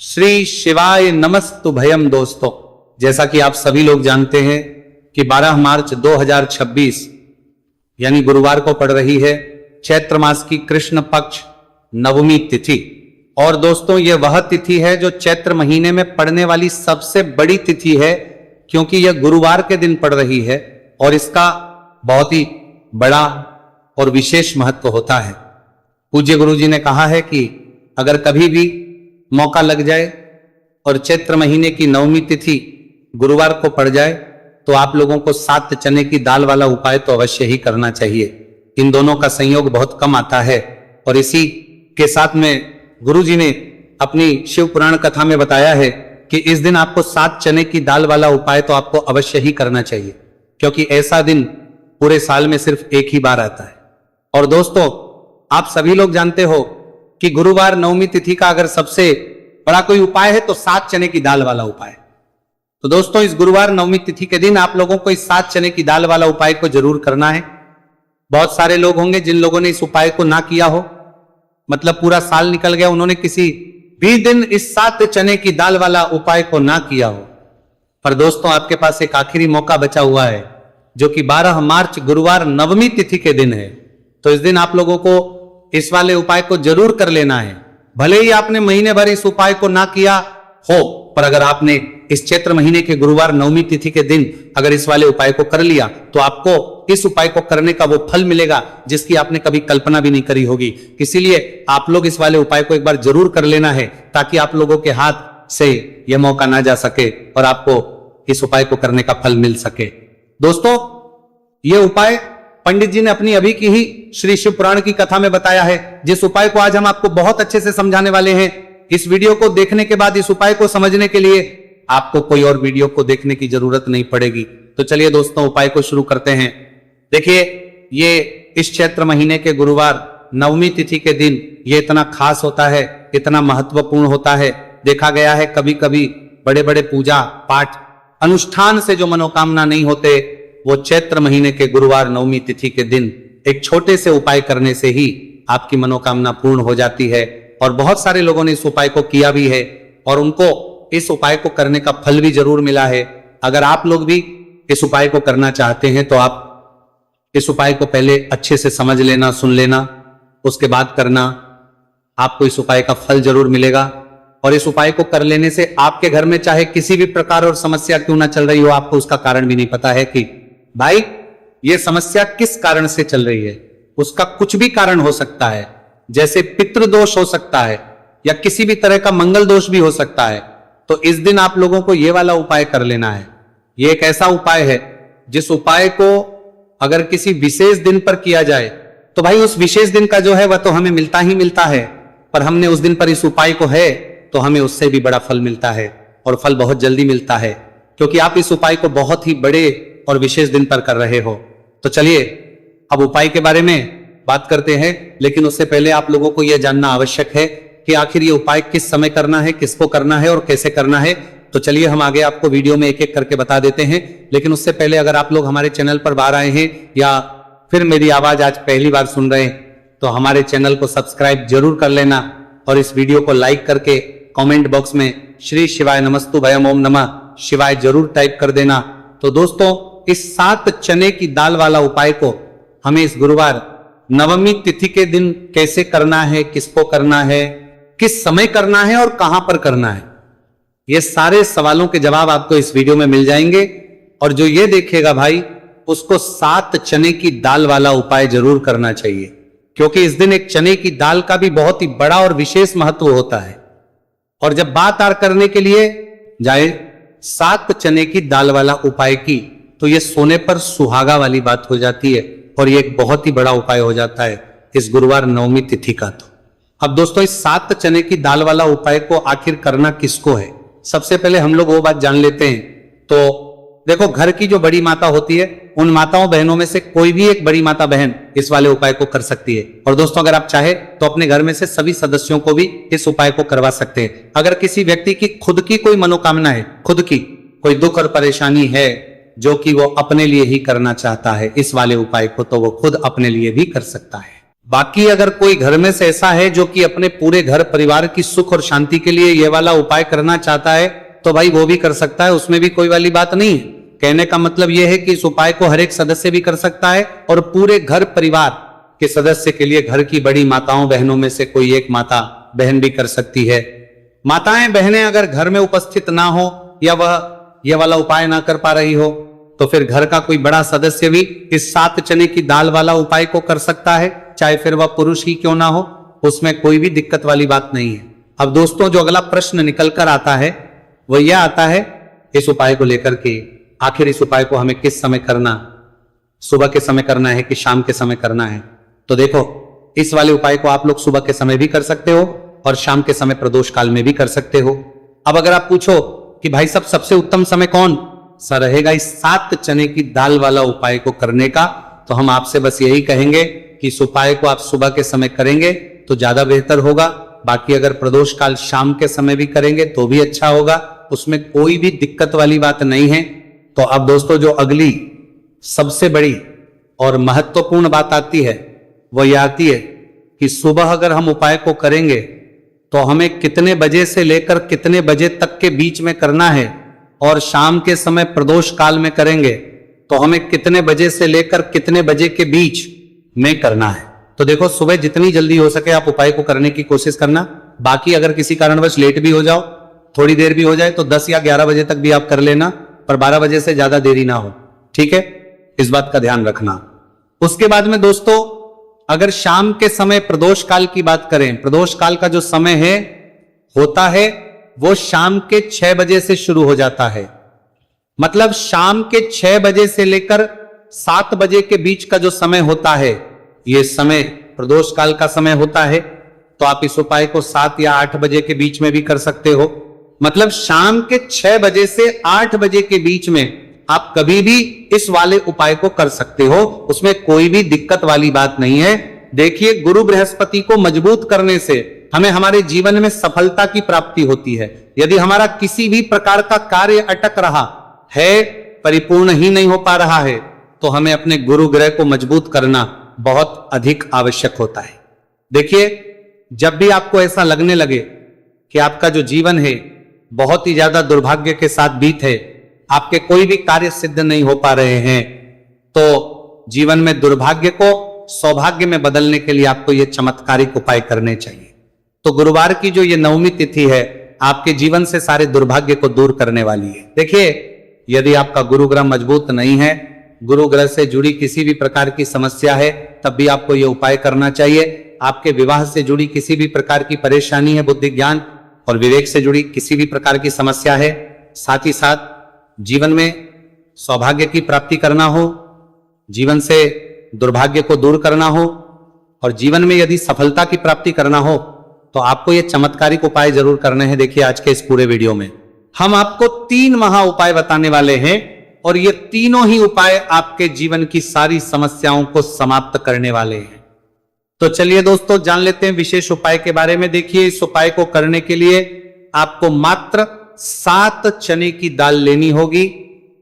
श्री शिवाय नमस्तुभयम। दोस्तों, जैसा कि आप सभी लोग जानते हैं कि 12 मार्च 2026 यानी गुरुवार को पड़ रही है चैत्र मास की कृष्ण पक्ष नवमी तिथि। और दोस्तों, यह वह तिथि है जो चैत्र महीने में पड़ने वाली सबसे बड़ी तिथि है, क्योंकि यह गुरुवार के दिन पड़ रही है और इसका बहुत ही बड़ा और विशेष महत्व होता है। पूज्य गुरु जी ने कहा है कि अगर कभी भी मौका लग जाए और चैत्र महीने की नवमी तिथि गुरुवार को पड़ जाए तो आप लोगों को 7 चने की दाल वाला उपाय तो अवश्य ही करना चाहिए। इन दोनों का संयोग बहुत कम आता है और इसी के साथ में गुरु जी ने अपनी शिव पुराण कथा में बताया है कि इस दिन आपको 7 चने की दाल वाला उपाय तो आपको अवश्य ही करना चाहिए, क्योंकि ऐसा दिन पूरे साल में सिर्फ एक ही बार आता है। और दोस्तों, आप सभी लोग जानते हो कि गुरुवार नवमी तिथि का अगर सबसे बड़ा कोई उपाय है तो 7 चने की दाल वाला उपाय। तो दोस्तों, इस गुरुवार नवमी तिथि के दिन आप लोगों को इस 7 चने की दाल वाला उपाय को जरूर करना है। बहुत सारे लोग होंगे जिन लोगों ने इस उपाय को ना किया हो, मतलब पूरा साल निकल गया, उन्होंने किसी भी दिन इस 7 चने की दाल वाला उपाय को ना किया हो। पर दोस्तों, आपके पास एक आखिरी मौका बचा हुआ है, जो कि 12 मार्च गुरुवार नवमी तिथि के दिन है। तो इस दिन आप लोगों को इस वाले उपाय को जरूर कर लेना है। भले ही आपने महीने भर इस उपाय को ना किया हो, पर अगर आपने इस चैत्र महीने के गुरुवार नवमी तिथि के दिन अगर इस वाले उपाय को कर लिया तो आपको इस उपाय को करने का वो फल मिलेगा जिसकी आपने कभी कल्पना भी नहीं करी होगी। इसीलिए आप लोग इस वाले उपाय को एक बार जरूर कर लेना है, ताकि आप लोगों के हाथ से यह मौका ना जा सके और आपको इस उपाय को करने का फल मिल सके। दोस्तों, यह उपाय पंडित जी ने अपनी अभी की ही श्री शिव पुराण की कथा में बताया है, जिस उपाय को आज हम आपको बहुत अच्छे से समझाने वाले हैं। इस वीडियो को देखने के बाद इस उपाय को समझने के लिए आपको कोई और वीडियो को देखने की जरूरत नहीं पड़ेगी। तो चलिए दोस्तों, उपाय को शुरू करते हैं। देखिए, ये इस चैत्र महीने के गुरुवार नवमी तिथि के दिन ये इतना खास होता है, इतना महत्वपूर्ण होता है। देखा गया है कभी कभी बड़े बड़े पूजा पाठ अनुष्ठान से जो मनोकामना नहीं होते, वो चैत्र महीने के गुरुवार नवमी तिथि के दिन एक छोटे से उपाय करने से ही आपकी मनोकामना पूर्ण हो जाती है। और बहुत सारे लोगों ने इस उपाय को किया भी है और उनको इस उपाय को करने का फल भी जरूर मिला है। अगर आप लोग भी इस उपाय को करना चाहते हैं तो आप इस उपाय को पहले अच्छे से समझ लेना, सुन लेना, उसके बाद करना। आपको इस उपाय का फल जरूर मिलेगा। और इस उपाय को कर लेने से आपके घर में चाहे किसी भी प्रकार और समस्या क्यों ना चल रही हो, आपको उसका कारण भी नहीं पता है कि भाई ये समस्या किस कारण से चल रही है। उसका कुछ भी कारण हो सकता है, जैसे पितृदोष हो सकता है या किसी भी तरह का मंगल दोष भी हो सकता है। तो इस दिन आप लोगों को ये वाला उपाय कर लेना है। ये एक ऐसा उपाय है जिस उपाय को अगर किसी विशेष दिन पर किया जाए तो भाई उस विशेष दिन का जो है वह तो हमें मिलता ही मिलता है, पर हमने उस दिन पर इस उपाय को है तो हमें उससे भी बड़ा फल मिलता है और फल बहुत जल्दी मिलता है, क्योंकि आप इस उपाय को बहुत ही बड़े और विशेष दिन पर कर रहे हो। तो चलिए अब उपाय के बारे में बात करते हैं, लेकिन उससे पहले आप लोगों को यह जानना आवश्यक है कि आखिर ये उपाय किस समय करना है, किसको करना है और कैसे करना है। तो चलिए हम आगे आपको वीडियो में एक एक करके बता देते हैं। लेकिन उससे पहले अगर आप लोग हमारे चैनल पर बाहर आए हैं या फिर मेरी आवाज आज पहली बार सुन रहे हैं तो हमारे चैनल को सब्सक्राइब जरूर कर लेना और इस वीडियो को लाइक करके कमेंट बॉक्स में श्री शिवाय नमस्तुभयम ओम नमः शिवाय जरूर टाइप कर देना। तो दोस्तों, इस 7 चने की दाल वाला उपाय को हमें इस गुरुवार नवमी तिथि के दिन कैसे करना है, किसको करना है, किस समय करना है और कहां पर करना है, ये सारे सवालों के जवाब आपको इस वीडियो में मिल जाएंगे। और जो ये देखेगा भाई, उसको 7 चने की दाल वाला उपाय जरूर करना चाहिए, क्योंकि इस दिन एक चने की दाल का भी बहुत ही बड़ा और विशेष महत्व होता है। और जब बात आर करने के लिए जाए 7 चने की दाल वाला उपाय की, तो ये सोने पर सुहागा वाली बात हो जाती है और ये एक बहुत ही बड़ा उपाय हो जाता है इस गुरुवार नवमी तिथि का। तो अब दोस्तों, इस 7 चने की दाल वाला उपाय को आखिर करना किसको है, सबसे पहले हम लोग वो बात जान लेते हैं। तो देखो, घर की जो बड़ी माता होती है, उन माताओं बहनों में से कोई भी एक बड़ी माता बहन इस वाले उपाय को कर सकती है। और दोस्तों, अगर आप चाहे तो अपने घर में से सभी सदस्यों को भी इस उपाय को करवा सकते हैं। अगर किसी व्यक्ति की खुद की कोई मनोकामना है, खुद की कोई दुख और परेशानी है जो कि वो अपने लिए ही करना चाहता है इस वाले उपाय को, तो वो खुद अपने लिए भी कर सकता है। बाकी अगर कोई घर में से ऐसा है जो कि अपने पूरे घर परिवार की सुख और शांति के लिए ये वाला उपाय करना चाहता है तो भाई वो भी कर सकता है, उसमें भी कोई वाली बात नहीं है। कहने का मतलब यह है कि इस उपाय को हर एक सदस्य भी कर सकता है और पूरे घर परिवार के सदस्य के लिए घर की बड़ी माताओं बहनों में से कोई एक माता बहन भी कर सकती है। माताएं बहनें अगर घर में उपस्थित ना हो या वह यह वाला उपाय ना कर पा रही हो तो फिर घर का कोई बड़ा सदस्य भी इस 7 चने की दाल वाला उपाय को कर सकता है, चाहे फिर वह पुरुष ही क्यों ना हो, उसमें कोई भी दिक्कत वाली बात नहीं है। अब दोस्तों जो अगला प्रश्न निकल कर आता है वह यह आता है इस उपाय को लेकर के, आखिर इस उपाय को हमें किस समय करना, सुबह के समय करना है कि शाम के समय करना है। तो देखो इस वाले उपाय को आप लोग सुबह के समय भी कर सकते हो और शाम के समय प्रदोष काल में भी कर सकते हो। अब अगर आप पूछो कि भाई साहब सबसे उत्तम समय कौन सा रहेगा इस 7 चने की दाल वाला उपाय को करने का, तो हम आपसे बस यही कहेंगे कि इस उपाय को आप सुबह के समय करेंगे तो ज्यादा बेहतर होगा। बाकी अगर प्रदोष काल शाम के समय भी करेंगे तो भी अच्छा होगा, उसमें कोई भी दिक्कत वाली बात नहीं है। तो अब दोस्तों जो अगली सबसे बड़ी और महत्वपूर्ण बात आती है वो यह आती है कि सुबह अगर हम उपाय को करेंगे तो हमें कितने बजे से लेकर कितने बजे तक के बीच में करना है, और शाम के समय प्रदोष काल में करेंगे तो हमें कितने बजे से लेकर कितने बजे के बीच में करना है। तो देखो सुबह जितनी जल्दी हो सके आप उपाय को करने की कोशिश करना। बाकी अगर किसी कारणवश लेट भी हो जाओ, थोड़ी देर भी हो जाए तो 10 या 11 बजे तक भी आप कर लेना, पर 12 बजे से ज्यादा देरी ना हो, ठीक है, इस बात का ध्यान रखना। उसके बाद में दोस्तों अगर शाम के समय प्रदोष काल की बात करें, प्रदोष काल का जो समय है होता है वो शाम के 6 बजे से शुरू हो जाता है। मतलब शाम के 6 बजे से लेकर 7 बजे के बीच का जो समय होता है ये समय प्रदोष काल का समय होता है। तो आप इस उपाय को 7 या 8 बजे के बीच में भी कर सकते हो। मतलब शाम के 6 बजे से 8 बजे के बीच में आप कभी भी इस वाले उपाय को कर सकते हो, उसमें कोई भी दिक्कत वाली बात नहीं है। देखिए गुरु बृहस्पति को मजबूत करने से हमें हमारे जीवन में सफलता की प्राप्ति होती है। यदि हमारा किसी भी प्रकार का कार्य अटक रहा है, परिपूर्ण ही नहीं हो पा रहा है, तो हमें अपने गुरु ग्रह को मजबूत करना बहुत अधिक आवश्यक होता है। देखिए जब भी आपको ऐसा लगने लगे कि आपका जो जीवन है बहुत ही ज्यादा दुर्भाग्य के साथ बीत है, आपके कोई भी कार्य सिद्ध नहीं हो पा रहे हैं, तो जीवन में दुर्भाग्य को सौभाग्य में बदलने के लिए आपको ये चमत्कारिक उपाय करने चाहिए। तो गुरुवार की जो ये 9वीं तिथि है आपके जीवन से सारे दुर्भाग्य को दूर करने वाली है। देखिए यदि आपका गुरु ग्रह मजबूत नहीं है, गुरु ग्रह से जुड़ी किसी भी प्रकार की समस्या है, तब भी आपको यह उपाय करना चाहिए। आपके विवाह से जुड़ी किसी भी प्रकार की परेशानी है, बुद्धि ज्ञान और विवेक से जुड़ी किसी भी प्रकार की समस्या है, साथ ही साथ जीवन में सौभाग्य की प्राप्ति करना हो, जीवन से दुर्भाग्य को दूर करना हो और जीवन में यदि सफलता की प्राप्ति करना हो तो आपको ये चमत्कारिक उपाय जरूर करने हैं। देखिए आज के इस पूरे वीडियो में हम आपको 3 महा उपाय बताने वाले हैं और ये तीनों ही उपाय आपके जीवन की सारी समस्याओं को समाप्त करने वाले हैं। तो चलिए दोस्तों जान लेते हैं विशेष उपाय के बारे में। देखिए इस उपाय को करने के लिए आपको मात्र 7 चने की दाल लेनी होगी,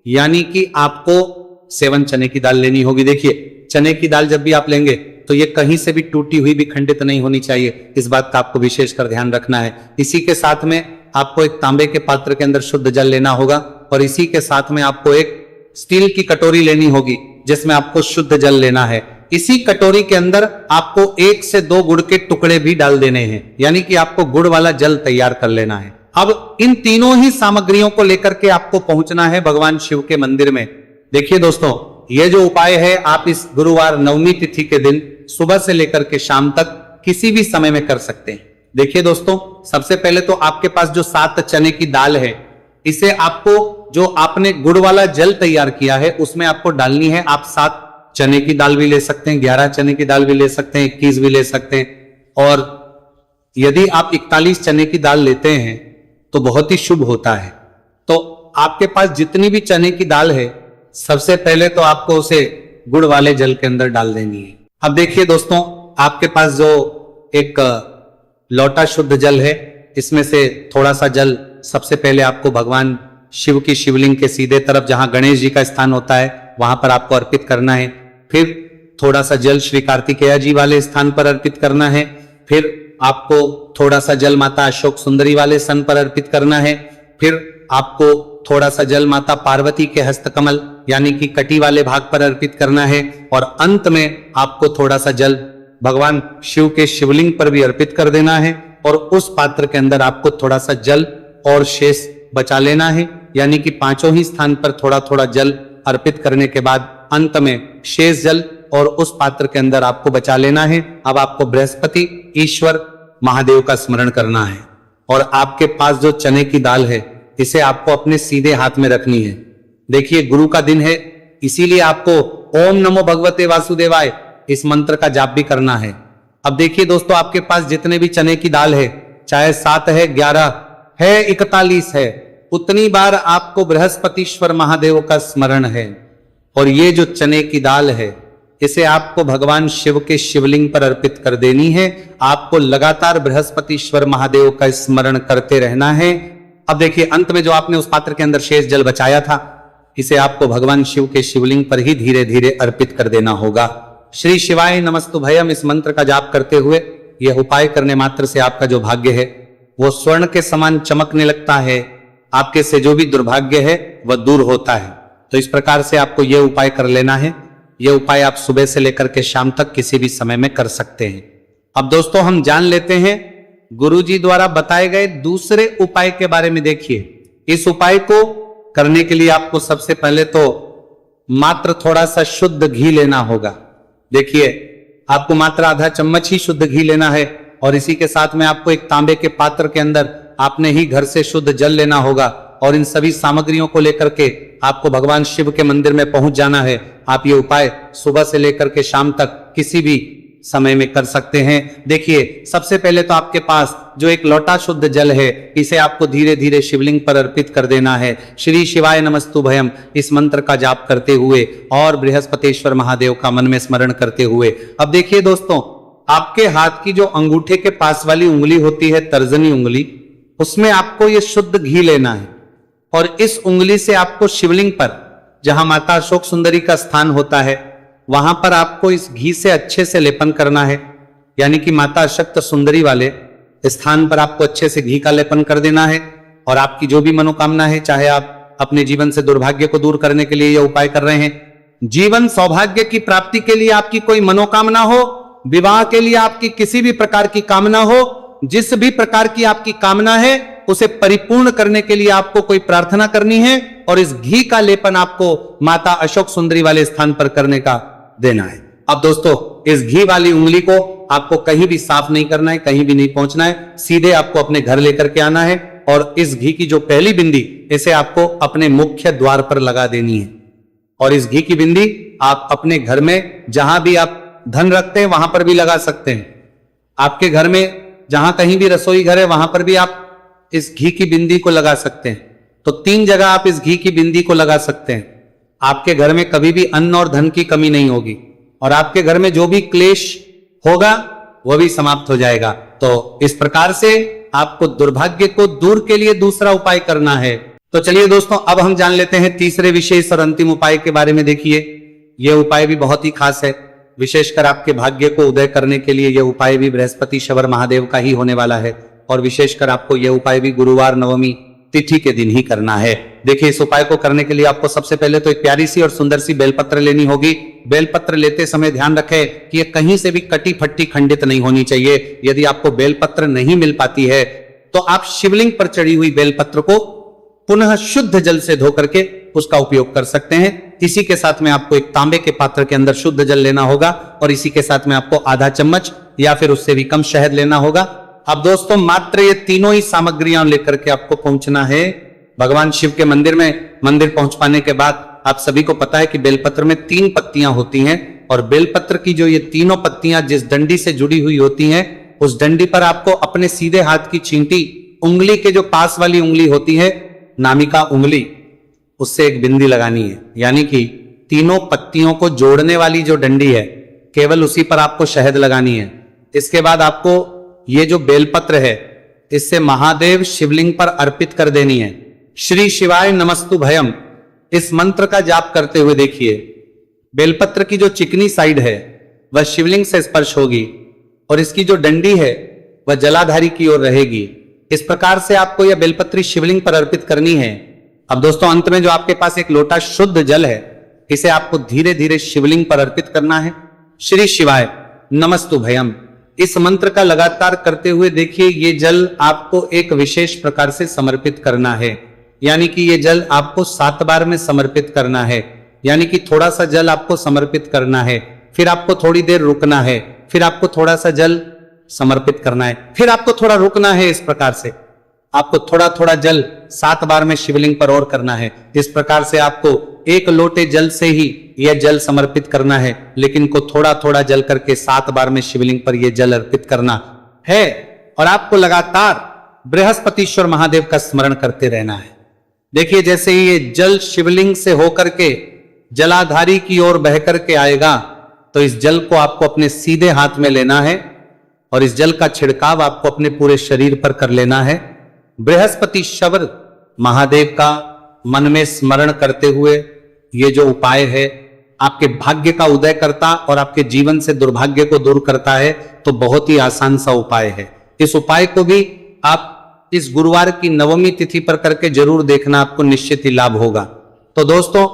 यानी कि आपको 7 चने की दाल लेनी होगी। देखिए चने की दाल जब भी आप लेंगे तो ये कहीं से भी टूटी हुई भी खंडित नहीं होनी चाहिए, इस बात का आपको विशेषकर ध्यान रखना है। इसी के साथ में आपको एक तांबे के पात्र के अंदर शुद्ध जल लेना होगा और इसी के साथ में आपको एक स्टील की कटोरी लेनी होगी जिसमें आपको शुद्ध जल लेना है। इसी कटोरी के अंदर आपको 1 से 2 गुड़ के टुकड़े भी डाल देने हैं, यानी कि आपको गुड़ वाला जल तैयार कर लेना है। अब इन तीनों ही सामग्रियों को लेकर के आपको पहुंचना है भगवान शिव के मंदिर में। देखिए दोस्तों ये जो उपाय है आप इस गुरुवार 9वीं तिथि के दिन सुबह से लेकर के शाम तक किसी भी समय में कर सकते हैं। देखिए दोस्तों सबसे पहले तो आपके पास जो 7 चने की दाल है, इसे आपको जो आपने गुड़ वाला जल तैयार किया है उसमें आपको डालनी है। आप 7 चने की दाल भी ले सकते हैं, 11 चने की दाल भी ले सकते हैं, 21 भी ले सकते हैं, और यदि आप 41 चने की दाल लेते हैं तो बहुत ही शुभ होता है। तो आपके पास जितनी भी चने की दाल है सबसे पहले तो आपको उसे गुड़ वाले जल के अंदर डाल देनी है। अब देखिए दोस्तों आपके पास जो एक लोटा शुद्ध जल है, इसमें से थोड़ा सा जल सबसे पहले आपको भगवान शिव की शिवलिंग के सीधे तरफ जहां गणेश जी का स्थान होता है वहां पर आपको अर्पित करना है। फिर थोड़ा सा जल श्री कार्तिकेय जी वाले स्थान पर अर्पित करना है। फिर आपको थोड़ा सा जल माता अशोक सुंदरी वाले स्तन पर अर्पित करना है। फिर आपको थोड़ा सा जल माता पार्वती के हस्तकमल यानी कि कटी वाले भाग पर अर्पित करना है। और अंत में आपको थोड़ा सा जल भगवान शिव के शिवलिंग पर भी अर्पित कर देना है। और उस पात्र के अंदर आपको थोड़ा सा जल और शेष बचा लेना है, यानी कि पांचों ही स्थान पर थोड़ा थोड़ा जल अर्पित करने के बाद अंत में शेष जल और उस पात्र के अंदर आपको बचा लेना है। अब आपको बृहस्पति ईश्वर महादेव का स्मरण करना है। और आपके पास जो चने की दाल है इसे आपको अपने सीधे हाथ में रखनी है। देखिए गुरु का दिन है, इसीलिए आपको ओम नमो भगवते वासुदेवाय इस मंत्र का जाप भी करना है। अब देखिए दोस्तों, आपके पास जितने भी चने की दाल है, चाहे 7 है, 11 है, 41 है, उतनी बार आपको बृहस्पतिश्वर महादेव का स्मरण है। और ये जो चने की दाल है इसे आपको भगवान शिव के शिवलिंग पर अर्पित कर देनी है। आपको लगातार बृहस्पतिश्वर महादेव का स्मरण करते रहना है। अब देखिए अंत में जो आपने उस पात्र के अंदर शेष जल बचाया था, इसे आपको भगवान शिव के शिवलिंग पर ही धीरे धीरे अर्पित कर देना होगा। श्री शिवाय नमस्तुभयम इस मंत्र का जाप करते हुए यह उपाय करने मात्र से आपका जो भाग्य है वो स्वर्ण के समान चमकने लगता है। आपके से जो भी दुर्भाग्य है वह दूर होता है। तो इस प्रकार से आपको यह उपाय कर लेना है। यह उपाय आप सुबह से लेकर के शाम तक किसी भी समय में कर सकते हैं। अब दोस्तों हम जान लेते हैं गुरुजी द्वारा बताए गए दूसरे उपाय के बारे में। देखिए इस उपाय को करने के लिए आपको सबसे पहले तो मात्र थोड़ा सा शुद्ध घी लेना होगा। देखिए आपको मात्र आधा चम्मच ही शुद्ध घी लेना है। और इसी के साथ में आपको एक तांबे के पात्र के अंदर आपने ही घर से शुद्ध जल लेना होगा। और इन सभी सामग्रियों को लेकर के आपको भगवान शिव के मंदिर में पहुंच जाना है। आप ये उपाय सुबह से लेकर के शाम तक किसी भी समय में कर सकते हैं। देखिए सबसे पहले तो आपके पास जो एक लोटा शुद्ध जल है इसे आपको धीरे धीरे शिवलिंग पर अर्पित कर देना है। श्री शिवाय नमस्तुभयम इस मंत्र का जाप करते हुए और बृहस्पतिश्वर महादेव का मन में स्मरण करते हुए। अब देखिए दोस्तों, आपके हाथ की जो अंगूठे के पास वाली उंगली होती है, तर्जनी उंगली, उसमें आपको ये शुद्ध घी लेना है। और इस उंगली से आपको शिवलिंग पर जहां माता अशोक सुंदरी का स्थान होता है वहां पर आपको इस घी से अच्छे से लेपन करना है। यानी कि माता अशक्त सुंदरी वाले स्थान पर आपको अच्छे से घी का लेपन कर देना है। और आपकी जो भी मनोकामना है, चाहे आप अपने जीवन से दुर्भाग्य को दूर करने के लिए यह उपाय कर रहे हैं, जीवन सौभाग्य की प्राप्ति के लिए आपकी कोई मनोकामना हो, विवाह के लिए आपकी किसी भी प्रकार की कामना हो, जिस भी प्रकार की आपकी कामना है उसे परिपूर्ण करने के लिए आपको कोई प्रार्थना करनी है। और इस घी का लेपन आपको माता अशोक सुंदरी वाले स्थान पर करने का देना है। अब दोस्तों इस घी वाली उंगली को आपको कहीं भी साफ नहीं करना है, कहीं भी नहीं पहुंचना है, सीधे आपको अपने घर लेकर के आना है। और इस घी की जो पहली बिंदी इसे आपको अपने मुख्य द्वार पर लगा देनी है। और इस घी की बिंदी आप अपने घर में जहां भी आप धन रखते हैं वहां पर भी लगा सकते हैं। आपके घर में जहां कहीं भी रसोई घर है वहां पर भी आप इस घी की बिंदी को लगा सकते हैं। तो 3 जगह आप इस घी की बिंदी को लगा सकते हैं। आपके घर में कभी भी अन्न और धन की कमी नहीं होगी। और आपके घर में जो भी क्लेश होगा वह भी समाप्त हो जाएगा। तो इस प्रकार से आपको दुर्भाग्य को दूर के लिए दूसरा उपाय करना है। तो चलिए दोस्तों, अब हम जान लेते हैं तीसरे विशेष और अंतिम उपाय के बारे में। देखिए यह उपाय भी बहुत ही खास है। विशेषकर आपके भाग्य को उदय करने के लिए यह उपाय भी बृहस्पतिश्वर महादेव का ही होने वाला है। और विशेषकर आपको यह उपाय भी गुरुवार नवमी तिथि के दिन ही करना है। देखिए इस उपाय को करने के लिए आपको सबसे पहले तो एक प्यारी सी और सुंदर सी बेलपत्र लेनी होगी। बेलपत्र लेते समय ध्यान रखें कि ये कहीं से भी कटी फट्टी खंडित नहीं होनी चाहिए। यदि आपको बेलपत्र नहीं मिल पाती है तो आप शिवलिंग पर चढ़ी हुई बेलपत्र को पुनः शुद्ध जल से धो करके उसका उपयोग कर सकते हैं। इसी के साथ में आपको एक तांबे के पात्र के अंदर शुद्ध जल लेना होगा। और इसी के साथ में आपको आधा चम्मच या फिर उससे भी कम शहद लेना होगा। अब दोस्तों मात्र ये तीनों ही सामग्रियां लेकर के आपको पहुंचना है भगवान शिव के मंदिर में। मंदिर पहुंच पाने के बाद आप सभी को पता है कि बेलपत्र में 3 पत्तियां होती हैं। और बेलपत्र की जो ये तीनों पत्तियां जिस डंडी से जुड़ी हुई होती हैं उस डंडी पर आपको अपने सीधे हाथ की चींटी उंगली के जो पास वाली उंगली होती है, नामिका उंगली, उससे एक बिंदी लगानी है। यानी कि तीनों पत्तियों को जोड़ने वाली जो डंडी है केवल उसी पर आपको शहद लगानी है। इसके बाद आपको ये जो बेलपत्र है इससे महादेव शिवलिंग पर अर्पित कर देनी है। श्री शिवाय नमस्तुभयम इस मंत्र का जाप करते हुए देखिए बेलपत्र की जो चिकनी साइड है वह शिवलिंग से स्पर्श होगी और इसकी जो डंडी है वह जलाधारी की ओर रहेगी। इस प्रकार से आपको यह बेलपत्री शिवलिंग पर अर्पित करनी है। अब दोस्तों अंत में जो आपके पास एक लोटा शुद्ध जल है, इसे आपको धीरे धीरे शिवलिंग पर अर्पित करना है। श्री शिवाय नमस्तु भयम, इस मंत्र का लगातार करते हुए देखिए ये जल आपको एक विशेष प्रकार से समर्पित करना है, यानी कि ये जल आपको 7 बार में समर्पित करना है। यानी कि थोड़ा सा जल आपको समर्पित करना है, फिर आपको थोड़ी देर रुकना है, फिर आपको थोड़ा सा जल समर्पित करना है, फिर आपको थोड़ा रुकना है। इस प्रकार से आपको थोड़ा थोड़ा जल 7 बार में शिवलिंग पर और करना है। इस प्रकार से आपको एक लोटे जल से ही यह जल समर्पित करना है, लेकिन को थोड़ा थोड़ा जल करके 7 बार में शिवलिंग पर यह जल अर्पित करना है। और आपको लगातार बृहस्पतिश्वर महादेव का स्मरण करते रहना है। देखिए जैसे ही ये जल शिवलिंग से होकर के जलाधारी की ओर बह करके आएगा, तो इस जल को आपको अपने सीधे हाथ में लेना है और इस जल का छिड़काव आपको अपने पूरे शरीर पर कर लेना है। बृहस्पतिश्वर महादेव का मन में स्मरण करते हुए ये जो उपाय है आपके भाग्य का उदय करता और आपके जीवन से दुर्भाग्य को दूर करता है। तो बहुत ही आसान सा उपाय है। इस उपाय को भी आप इस गुरुवार की 9वीं तिथि पर करके जरूर देखना, आपको निश्चित ही लाभ होगा। तो दोस्तों